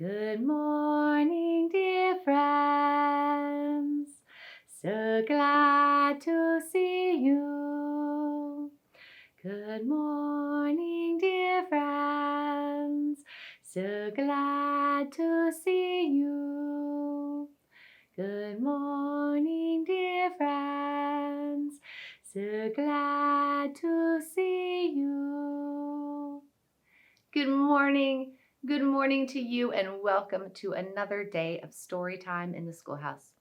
Good morning, dear friends. So glad to see you. Good morning, dear friends. So glad to see you. Good morning, dear friends. So glad to see you. Good morning. Good morning to you, and welcome to another day of story time in the schoolhouse.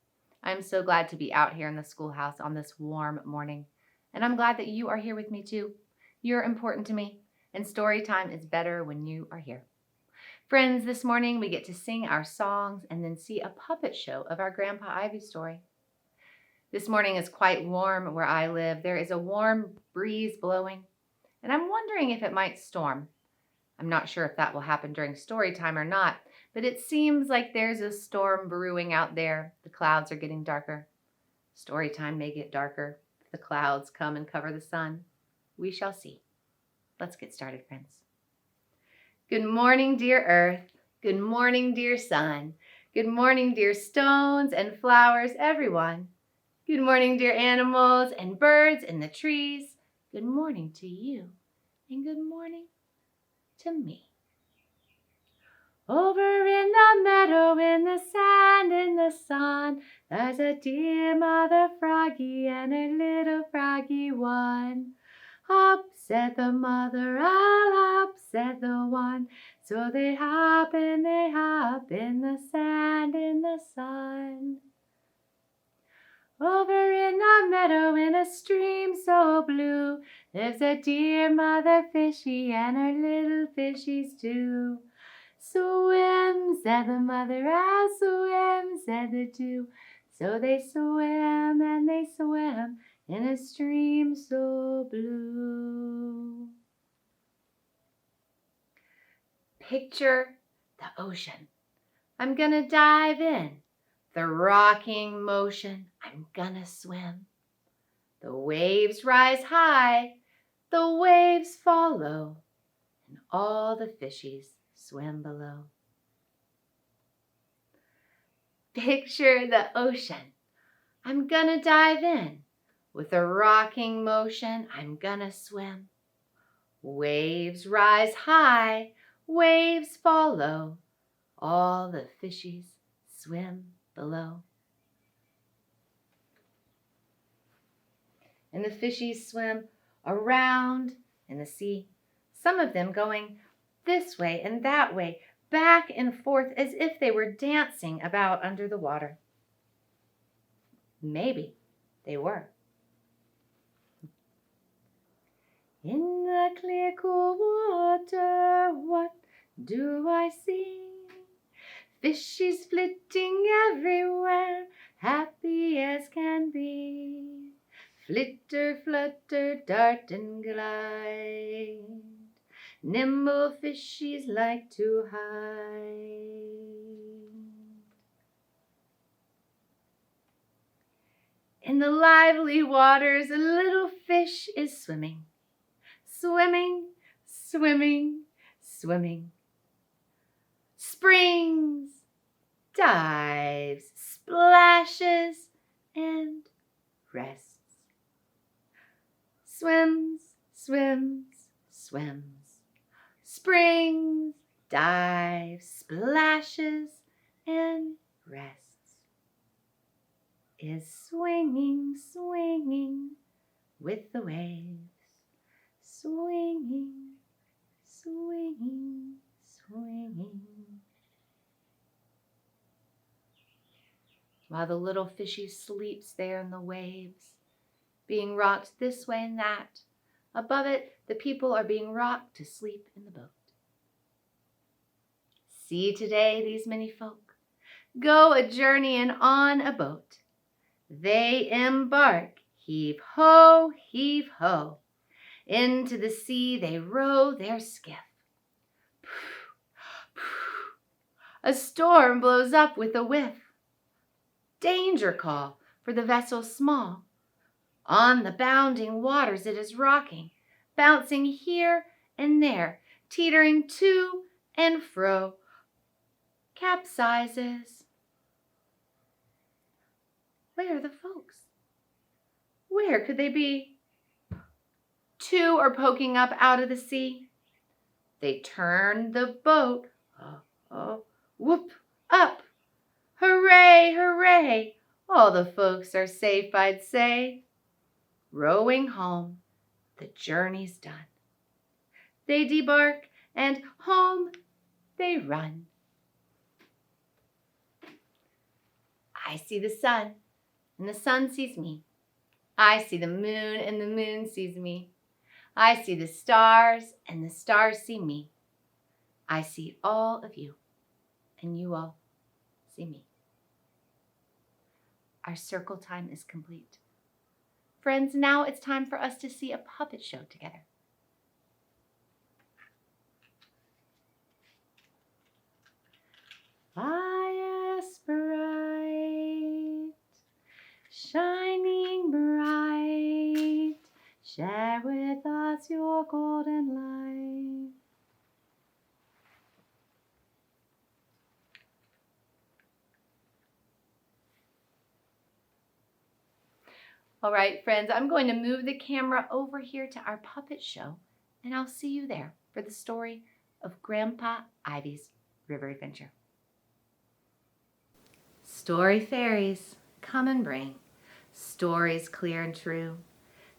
I'm so glad to be out here in the schoolhouse on this warm morning, and I'm glad that you are here with me too. You're important to me, and story time is better when you are here. Friends, this morning we get to sing our songs and then see a puppet show of our Grandpa Ivy story. This morning is quite warm where I live. There is a warm breeze blowing, and I'm wondering if it might storm. I'm not sure if that will happen during story time or not, but it seems like there's a storm brewing out there. The clouds are getting darker. Story time may get darker if the clouds come and cover the sun. We shall see. Let's get started, friends. Good morning, dear earth. Good morning, dear sun. Good morning, dear stones and flowers, everyone. Good morning, dear animals and birds in the trees. Good morning to you, and good morning to me. Over in the meadow, in the sand, in the sun, there's a dear mother froggy and her little froggy one. Hop, said the mother, I'll hop, said the one. So they hop in the sand, in the sun. Over in the meadow, in a stream so blue, lives a dear mother fishy and her little fishies too. Swim, said the mother, I'll swim, said the two. So they swam and they swam in a stream so blue. Picture the ocean. I'm gonna dive in. The rocking motion, I'm gonna swim. The waves rise high, the waves fall low, and all the fishies swim below. Picture the ocean. I'm gonna dive in. With a rocking motion, I'm gonna swim. Waves rise high, waves fall low, all the fishies swim below. And the fishies swim around in the sea, some of them going this way and that way, back and forth as if they were dancing about under the water. Maybe they were. In the clear, cool water, what do I see? Fishies flitting everywhere, happy as can be. Flitter, flutter, dart and glide. Nimble fishies like to hide. In the lively waters, a little fish is swimming. Swimming, swimming, swimming. Springs, dives, splashes, and rests. Swims, swims, swims. Springs, dives, splashes, and rests. Is swinging, swinging with the waves. Swinging, swinging, swinging. While the little fishy sleeps there in the waves, being rocked this way and that. Above it, the people are being rocked to sleep in the boat. See today these many folk go a journeying on a boat. They embark, heave ho, heave ho. Into the sea they row their skiff. A storm blows up with a whiff. Danger call for the vessel small. On the bounding waters it is rocking, bouncing here and there, teetering to and fro. capsizes. Where are the folks? Where could they be? Two are poking up out of the sea. They turn the boat, whoop, up. Hooray, hooray, all the folks are safe, I'd say. Rowing home, the journey's done. They debark and home they run. I see the sun, and the sun sees me. I see the moon, and the moon sees me. I see the stars, and the stars see me. I see all of you, and you all see me. Our circle time is complete. Friends, now it's time for us to see a puppet show together. Fire bright, shining bright, share with us your golden light. All right, friends, I'm going to move the camera over here to our puppet show, and I'll see you there for the story of Grandpa Ivy's River Adventure. Story fairies, come and bring stories clear and true.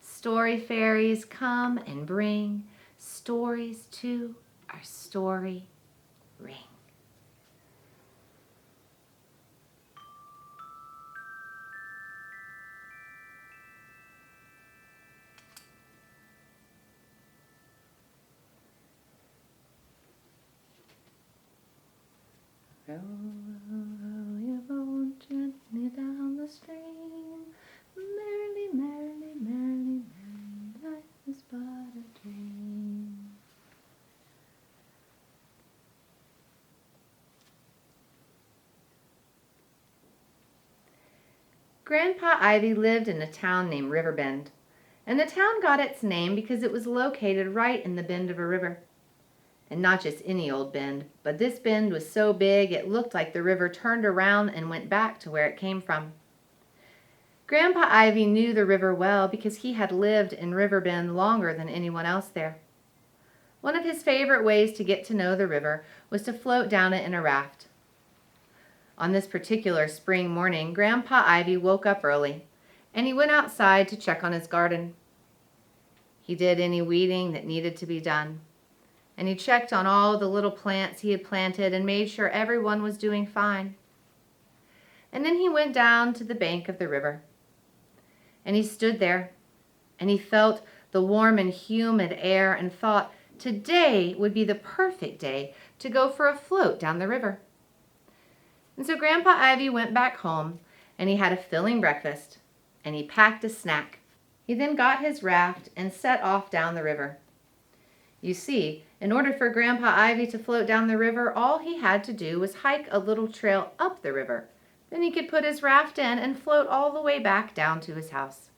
Story fairies, come and bring stories to our story ring. Row, row your boat gently down the stream. Merrily, merrily, merrily, merrily, life is but a dream. Grandpa Ivy lived in a town named Riverbend, and the town got its name because it was located right in the bend of a river. And not just any old bend, but this bend was so big it looked like the river turned around and went back to where it came from. Grandpa Ivy knew the river well because he had lived in Riverbend longer than anyone else there. One of his favorite ways to get to know the river was to float down it in a raft. On this particular spring morning, Grandpa Ivy woke up early, and he went outside to check on his garden. He did any weeding that needed to be done, and he checked on all the little plants he had planted and made sure everyone was doing fine. And then he went down to the bank of the river, and he stood there, and he felt the warm and humid air and thought today would be the perfect day to go for a float down the river. And so Grandpa Ivy went back home, and he had a filling breakfast, and he packed a snack. He then got his raft and set off down the river. You see, in order for Grandpa Ivy to float down the river, all he had to do was hike a little trail up the river. Then he could put his raft in and float all the way back down to his house.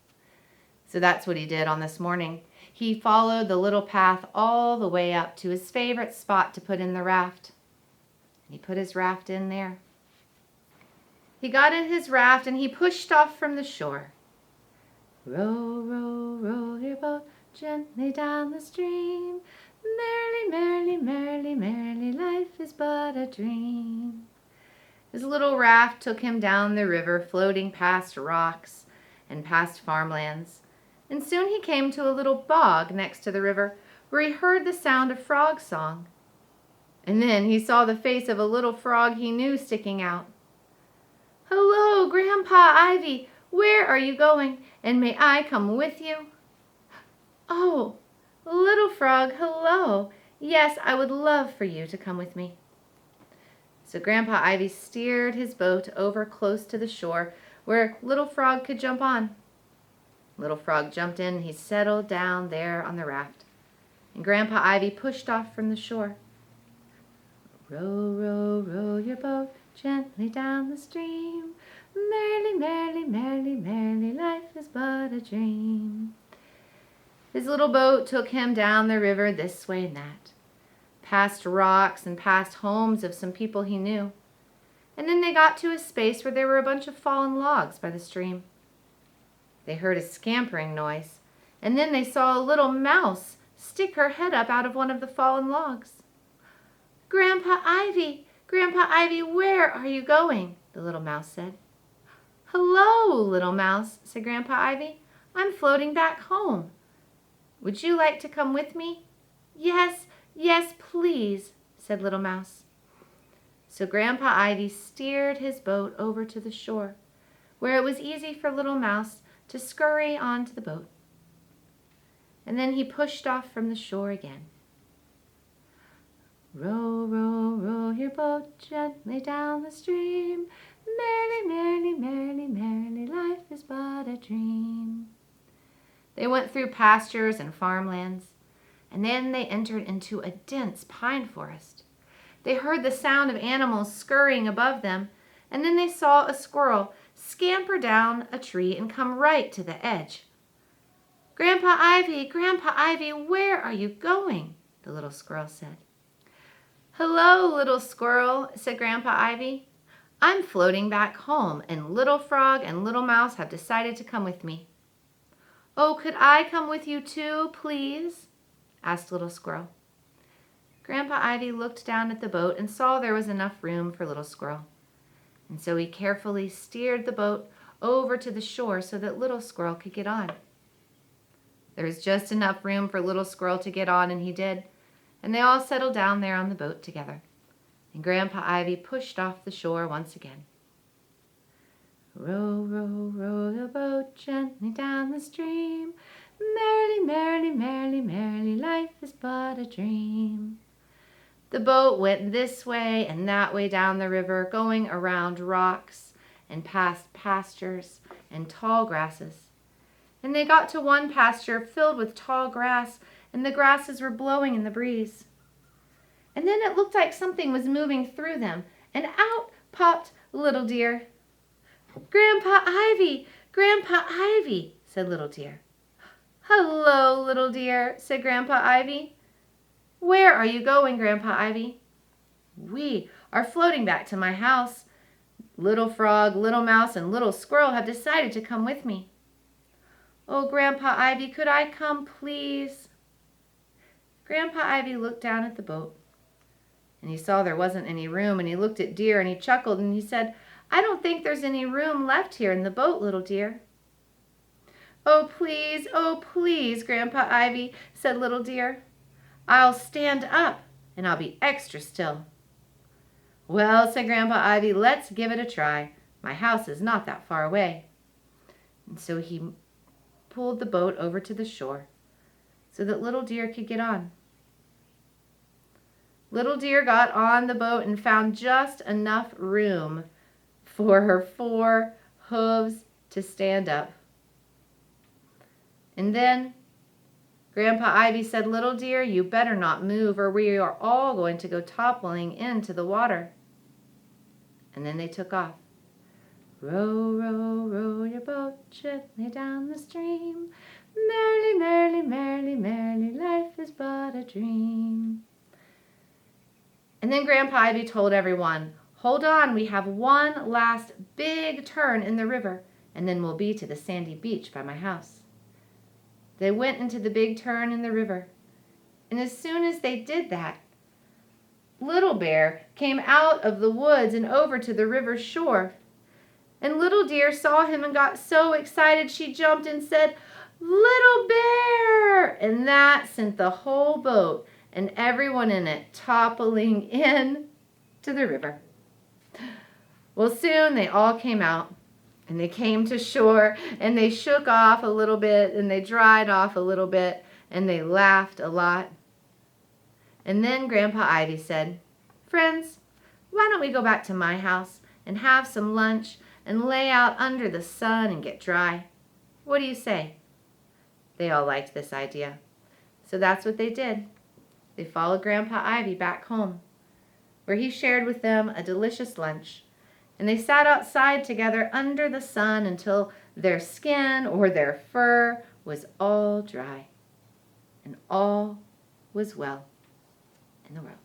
So that's what he did on this morning. He followed the little path all the way up to his favorite spot to put in the raft. And he put his raft in there. He got in his raft and he pushed off from the shore. Row, row, row your boat gently down the stream. Merrily, merrily, merrily, merrily, life is but a dream. His little raft took him down the river, floating past rocks and past farmlands. And soon he came to a little bog next to the river, where he heard the sound of frog song. And then he saw the face of a little frog he knew sticking out. "Hello, Grandpa Ivy, where are you going, and may I come with you?" "Oh, little frog, hello. Yes, I would love for you to come with me." So Grandpa Ivy steered his boat over close to the shore where Little Frog could jump on. Little Frog jumped in and he settled down there on the raft. And Grandpa Ivy pushed off from the shore. Row, row, row your boat gently down the stream. Merrily, merrily, merrily, merrily, life is but a dream. His little boat took him down the river this way and that, past rocks and past homes of some people he knew. and then they got to a space where there were a bunch of fallen logs by the stream. They heard a scampering noise, and then they saw a little mouse stick her head up out of one of the fallen logs. Grandpa Ivy, where are you going? The little mouse said. Hello, little mouse, said Grandpa Ivy. I'm floating back home. Would you like to come with me? Yes, please, said Little Mouse. So Grandpa Ivy steered his boat over to the shore, where it was easy for Little Mouse to scurry onto the boat. And then he pushed off from the shore again. Row, row, row your boat gently down the stream. Merrily, merrily, merrily, merrily, life is but a dream. They went through pastures and farmlands, and then they entered into a dense pine forest. They heard the sound of animals scurrying above them, and then they saw a squirrel scamper down a tree and come right to the edge. Grandpa Ivy, where are you going? The little squirrel said. Hello, little squirrel, said Grandpa Ivy. I'm floating back home, and Little Frog and Little Mouse have decided to come with me. Oh, could I come with you too, please? Asked Little Squirrel. Grandpa Ivy looked down at the boat and saw there was enough room for Little Squirrel. And so he carefully steered the boat over to the shore so that Little Squirrel could get on. There was just enough room for Little Squirrel to get on, and he did. And they all settled down there on the boat together. And Grandpa Ivy pushed off the shore once again. Row, row, row your boat gently down the stream. Merrily, merrily, merrily, merrily, life is but a dream. The boat went this way and that way down the river, going around rocks and past pastures and tall grasses. And they got to one pasture filled with tall grass, and the grasses were blowing in the breeze. And then it looked like something was moving through them, and out popped Little Deer. Grandpa Ivy, said Little Deer. Hello, Little Deer, said Grandpa Ivy. Where are you going, Grandpa Ivy? We are floating back to my house. Little Frog, Little Mouse, and Little Squirrel have decided to come with me. Oh, Grandpa Ivy, could I come, please? Grandpa Ivy looked down at the boat, and he saw there wasn't any room, and he looked at Deer, and he chuckled, and he said, I don't think there's any room left here in the boat, Little Deer. Oh, please, Grandpa Ivy, said Little Deer. I'll stand up, and I'll be extra still. Well, said Grandpa Ivy, let's give it a try. My house is not that far away. And so he pulled the boat over to the shore so that Little Deer could get on. Little Deer got on the boat and found just enough room for her 4 hooves to stand up. And then Grandpa Ivy said, Little Deer, you better not move, or we are all going to go toppling into the water. And then they took off. Row, row, row your boat gently down the stream. Merrily, merrily, merrily, merrily, life is but a dream. And then Grandpa Ivy told everyone, hold on, we have one last big turn in the river, and then we'll be to the sandy beach by my house. They went into the big turn in the river, and as soon as they did that, Little Bear came out of the woods and over to the river shore. And Little Deer saw him and got so excited she jumped and said, Little Bear! And that sent the whole boat and everyone in it toppling in to the river. Well, soon they all came out, and they came to shore, and they shook off a little bit, and they dried off a little bit, and they laughed a lot. And then Grandpa Ivy said, Friends, why don't we go back to my house and have some lunch and lay out under the sun and get dry? What do you say? They all liked this idea. So that's what they did. They followed Grandpa Ivy back home, where he shared with them a delicious lunch. And they sat outside together under the sun until their skin or their fur was all dry. And all was well in the world.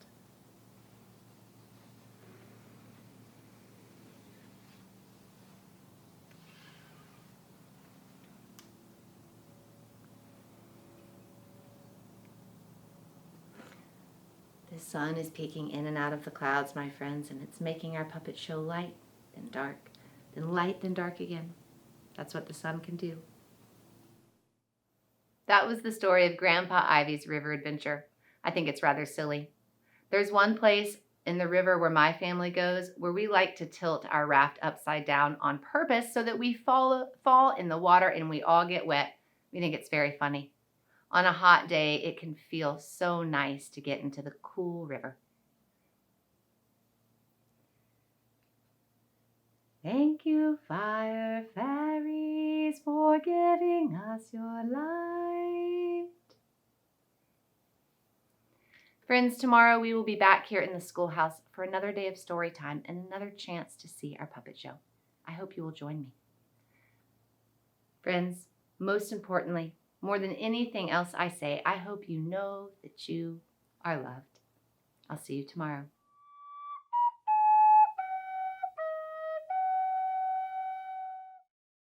sun is peeking in and out of the clouds, my friends, and it's making our puppet show light, then dark, then light, then dark again. That's what the sun can do. That was the story of Grandpa Ivy's river adventure. I think it's rather silly. There's one place in the river where my family goes where we like to tilt our raft upside down on purpose so that we fall in the water and we all get wet. We think it's very funny. On a hot day, it can feel so nice to get into the cool river. Thank you, fire fairies, for giving us your light. Friends, tomorrow we will be back here in the schoolhouse for another day of story time and another chance to see our puppet show. I hope you will join me. Friends, most importantly, more than anything else I say, I hope you know that you are loved. I'll see you tomorrow.